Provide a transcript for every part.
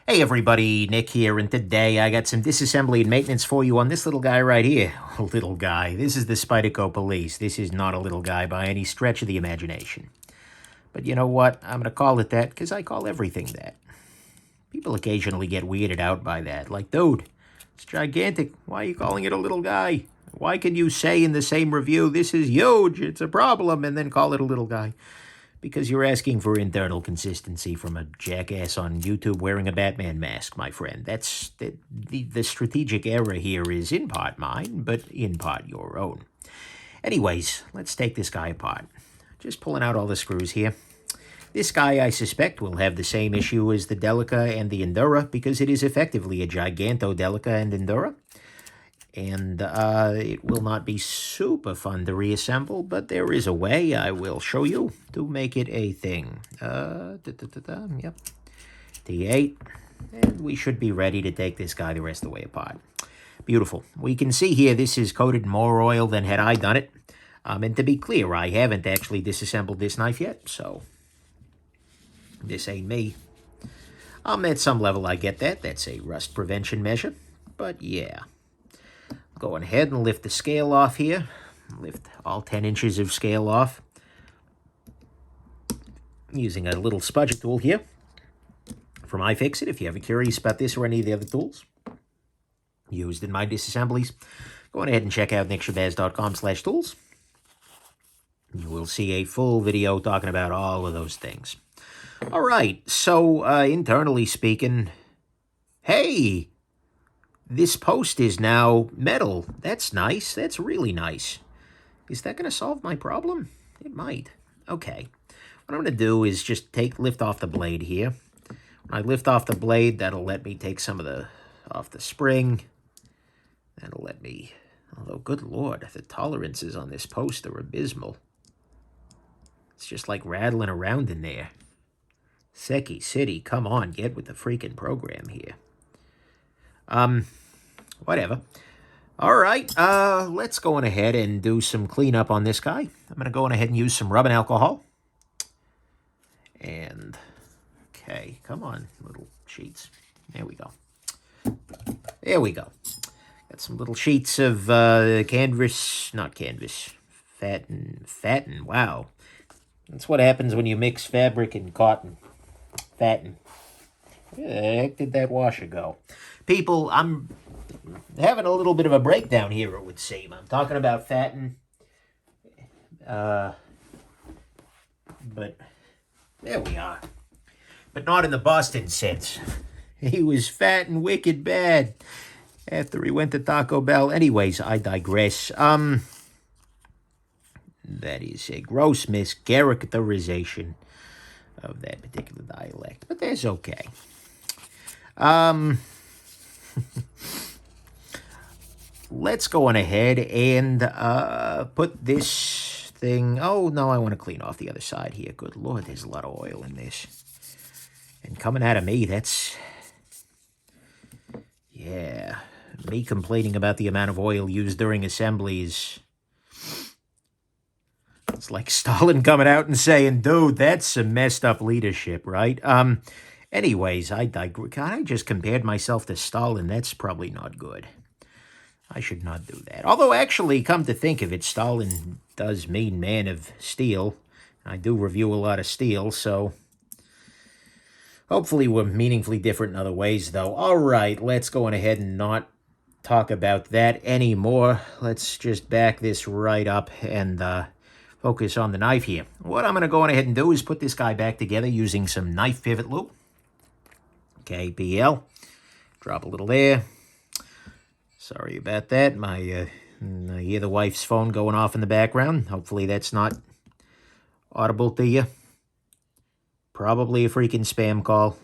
Hey everybody, Nick here, and today I got some disassembly and maintenance for you on this little guy right here. A little guy. This is the Spyderco Police. This is not a little guy by any stretch of the imagination. But you know what? I'm going to call it that because I call everything that. People occasionally get weirded out by that. Like, dude, it's gigantic. Why are you calling it a little guy? Why can you say in the same review, this is huge, it's a problem, and then call it a little guy? Because you're asking for internal consistency from a jackass on YouTube wearing a Batman mask, my friend. That's the strategic error here is in part mine, but in part your own. Anyways, let's take this guy apart. Just pulling out all the screws here. This guy, I suspect, will have the same issue as the Delica and the Endura because it is effectively a Giganto Delica and Endura. And it will not be super fun to reassemble, but there is a way I will show you to make it a thing. Yep. T8. And we should be ready to take this guy the rest of the way apart. Beautiful. We can see here this is coated in more oil than had I done it. And to be clear, I haven't actually disassembled this knife yet, so this ain't me. At some level I get that. That's a rust prevention measure. But yeah. Going ahead and lift the scale off here. Lift all 10 inches of scale off. Using a little spudger tool here from iFixit. If you're ever curious about this or any of the other tools used in my disassemblies, go on ahead and check out nickshabazz.com/tools. You will see a full video talking about all of those things. All right, so internally speaking, hey, this post is now metal. That's nice. That's really nice. Is that going to solve my problem? It might. Okay. What I'm going to do is just lift off the blade here. When I lift off the blade, that'll let me take some of off the spring. That'll let me, although good Lord, the tolerances on this post are abysmal. It's just like rattling around in there. Seki City, come on, get with the freaking program here. Whatever. All right, let's go on ahead and do some cleanup on this guy. I'm going to go on ahead and use some rubbing alcohol. And, okay, come on, little sheets. There we go. There we go. Got some little sheets of fatten. Wow. That's what happens when you mix fabric and cotton. Fatten. Where the heck did that washer go? People, I'm having a little bit of a breakdown here, it would seem. I'm talking about fatten. But there we are. But not in the Boston sense. He was fat and wicked bad after he went to Taco Bell. Anyways, I digress. That is a gross mischaracterization of that particular dialect. But that's okay. Let's go on ahead and put this thing... Oh, no, I want to clean off the other side here. Good Lord, there's a lot of oil in this. And coming out of me, that's... Yeah. Me complaining about the amount of oil used during assemblies. It's like Stalin coming out and saying, dude, that's some messed up leadership, right? Anyways, I just compared myself to Stalin. That's probably not good. I should not do that. Although, actually, come to think of it, Stalin does mean man of steel. I do review a lot of steel, so... Hopefully we're meaningfully different in other ways, though. All right, let's go on ahead and not talk about that anymore. Let's just back this right up and focus on the knife here. What I'm going to go on ahead and do is put this guy back together using some knife pivot loop. KPL. Drop a little there. Sorry about that. I hear the wife's phone going off in the background. Hopefully that's not audible to you. Probably a freaking spam call.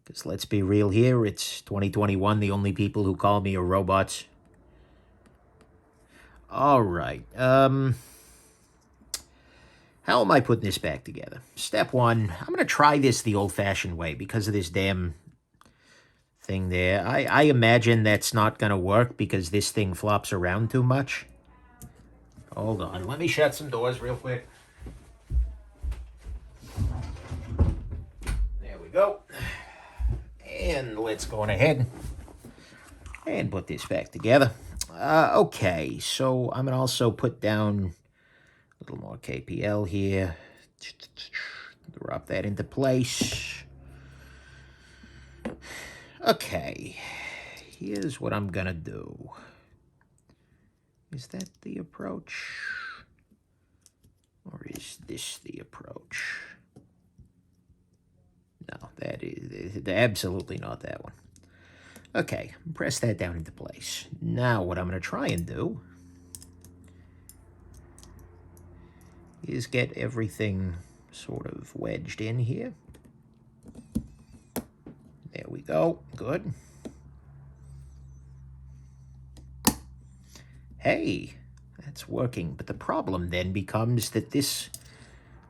Because let's be real here, it's 2021. The only people who call me are robots. All right. How am I putting this back together? Step one, I'm going to try this the old-fashioned way because of this damn thing there. I imagine that's not going to work because this thing flops around too much. Hold on. Let me shut some doors real quick. There we go. And let's go on ahead and put this back together. Okay, so I'm going to also put down a little more KPL here. Drop that into place. Okay, here's what I'm going to do. Is that the approach? Or is this the approach? No, that is absolutely not that one. Okay, press that down into place. Now what I'm going to try and do is get everything sort of wedged in here. There we go. Good. Hey, that's working. But the problem then becomes that this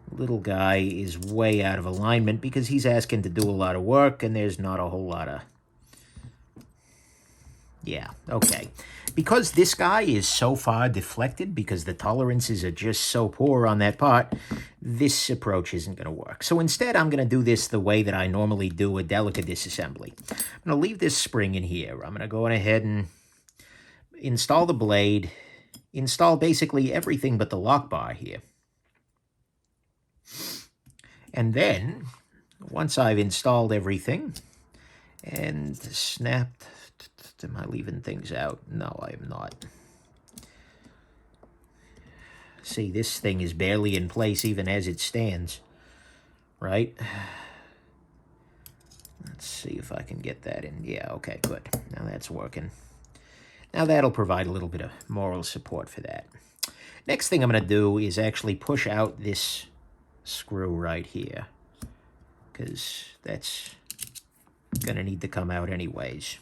little guy is way out of alignment because he's asking to do a lot of work and there's not a whole lot of... Yeah, okay. Because this guy is so far deflected, because the tolerances are just so poor on that part, this approach isn't going to work. So instead, I'm going to do this the way that I normally do a delicate disassembly. I'm going to leave this spring in here. I'm going to go on ahead and install the blade, install basically everything but the lock bar here. And then, once I've installed everything and snapped... Am I leaving things out? No, I am not. See, this thing is barely in place even as it stands, right? Let's see if I can get that in. Yeah, okay, good. Now that's working. Now that'll provide a little bit of moral support for that. Next thing I'm going to do is actually push out this screw right here, because that's going to need to come out anyways.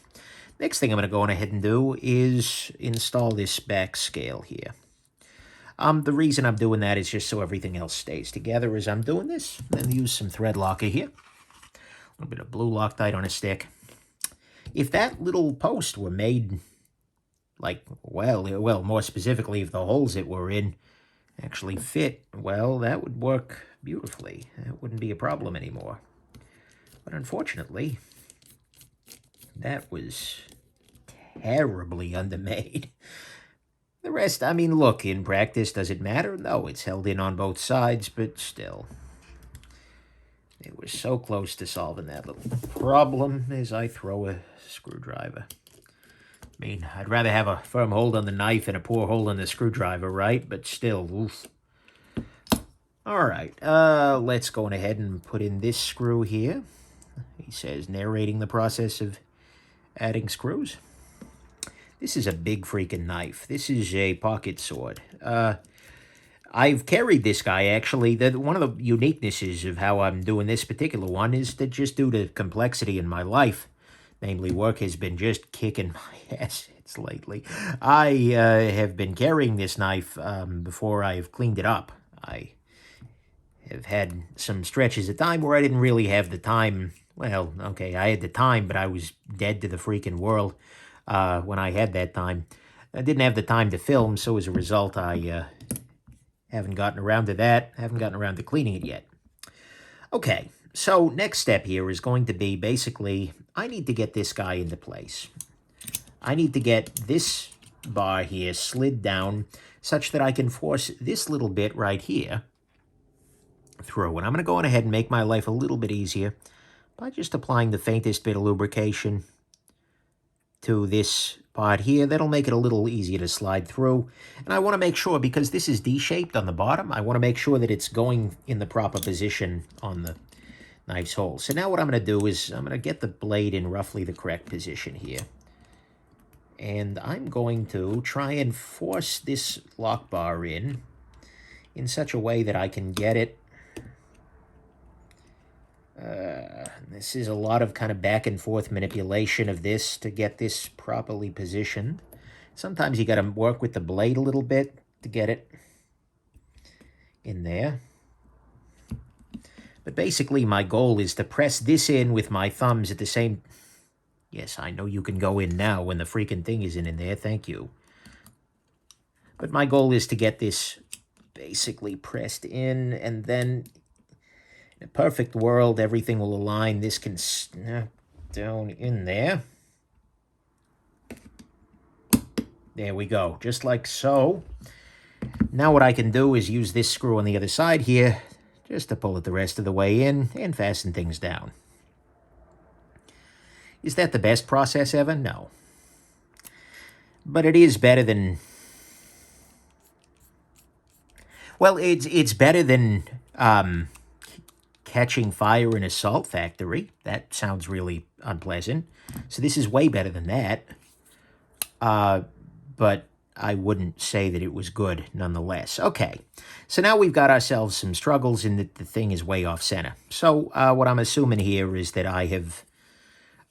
Next thing I'm going to go on ahead and do is install this back scale here. The reason I'm doing that is just so everything else stays together as I'm doing this. Then use some thread locker here. A little bit of blue Loctite on a stick. If that little post were made like, well, more specifically, if the holes it were in actually fit, well, that would work beautifully. That wouldn't be a problem anymore. But unfortunately, that was terribly undermade. The rest, I mean, look, in practice, does it matter? No, it's held in on both sides, but still. It was so close to solving that little problem as I throw a screwdriver. I mean, I'd rather have a firm hold on the knife and a poor hold on the screwdriver, right? But still, oof. All right, let's go on ahead and put in this screw here. He says, narrating the process of adding screws. This is a big freaking knife. This is a pocket sword. I've carried this guy, actually. One of the uniquenesses of how I'm doing this particular one is that just due to complexity in my life, namely work has been just kicking my ass lately, I have been carrying this knife before I've cleaned it up. I have had some stretches of time where I didn't really have the time. Well, okay, I had the time, but I was dead to the freaking world when I had that time. I didn't have the time to film, so as a result, I haven't gotten around to that. Haven't gotten around to cleaning it yet. Okay, so next step here is going to be basically, I need to get this guy into place. I need to get this bar here slid down such that I can force this little bit right here through. And I'm going to go on ahead and make my life a little bit easier by just applying the faintest bit of lubrication to this part here. That'll make it a little easier to slide through. And I want to make sure, because this is D-shaped on the bottom, I want to make sure that it's going in the proper position on the knife's hole. So now what I'm going to do is I'm going to get the blade in roughly the correct position here. And I'm going to try and force this lock bar in such a way that I can get it. This is a lot of kind of back and forth manipulation of this to get this properly positioned. Sometimes you got to work with the blade a little bit to get it in there. But basically my goal is to press this in with my thumbs at the same... Yes, I know you can go in now when the freaking thing isn't in there. Thank you. But my goal is to get this basically pressed in, and then in a perfect world, everything will align. This can down in there. There we go, just like so. Now what I can do is use this screw on the other side here just to pull it the rest of the way in and fasten things down. Is that the best process ever? No. But it is better than... Well, it's better than catching fire in a salt factory. That sounds really unpleasant. So this is way better than that. But I wouldn't say that it was good nonetheless. Okay, so now we've got ourselves some struggles in that the thing is way off center. So what I'm assuming here is that I have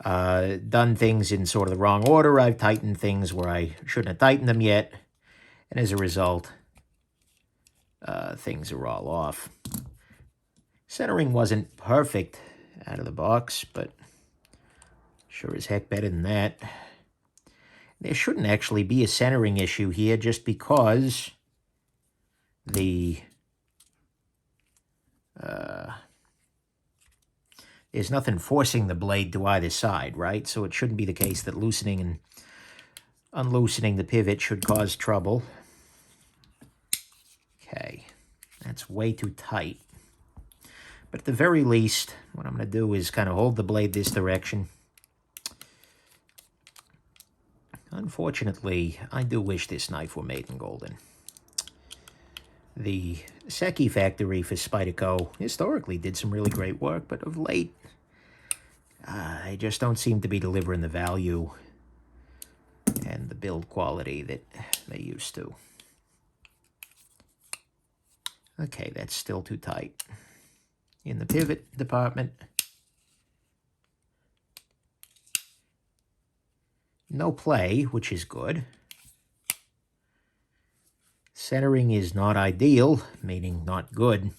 done things in sort of the wrong order. I've tightened things where I shouldn't have tightened them yet. And as a result, things are all off. Centering wasn't perfect out of the box, but sure as heck better than that. There shouldn't actually be a centering issue here just because there's nothing forcing the blade to either side, right? So it shouldn't be the case that loosening and unloosening the pivot should cause trouble. Okay, that's way too tight. But at the very least, what I'm going to do is kind of hold the blade this direction. Unfortunately, I do wish this knife were made in golden. The Seki factory for Spyderco historically did some really great work, but of late, they just don't seem to be delivering the value and the build quality that they used to. Okay, that's still too tight. In the pivot department, no play, which is good. Centering is not ideal, meaning not good,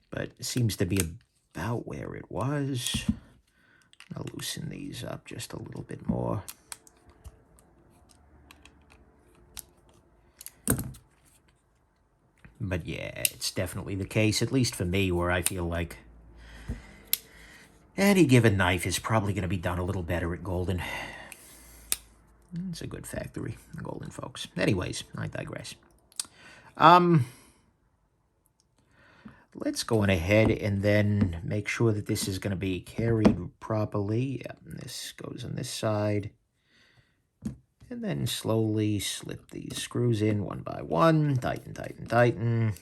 but it seems to be about where it was. I'll loosen these up just a little bit more. But yeah, it's definitely the case, at least for me, where I feel like any given knife is probably going to be done a little better at golden. It's a good factory, golden folks. Anyways, I digress. Let's go on ahead and then make sure that this is going to be carried properly. Yep, this goes on this side. And then slowly slip these screws in one by one. Tighten, tighten, tighten.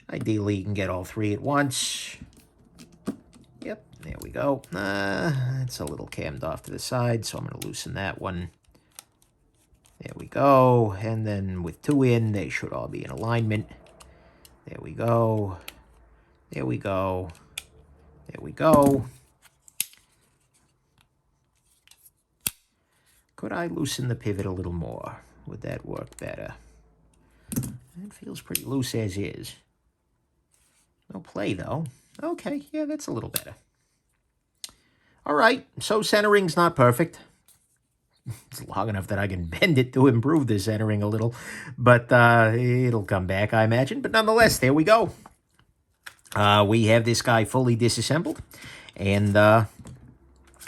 Ideally, you can get all three at once. Yep, there we go. It's a little cammed off to the side, so I'm going to loosen that one. There we go. And then with two in, they should all be in alignment. There we go. There we go. There we go. Could I loosen the pivot a little more? Would that work better? It feels pretty loose as is. No play, though. Okay, yeah, that's a little better. All right, so centering's not perfect. It's long enough that I can bend it to improve the centering a little, but it'll come back, I imagine. But nonetheless, there we go. We have this guy fully disassembled, and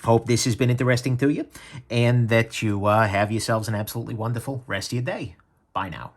hope this has been interesting to you, and that you have yourselves an absolutely wonderful rest of your day. Bye now.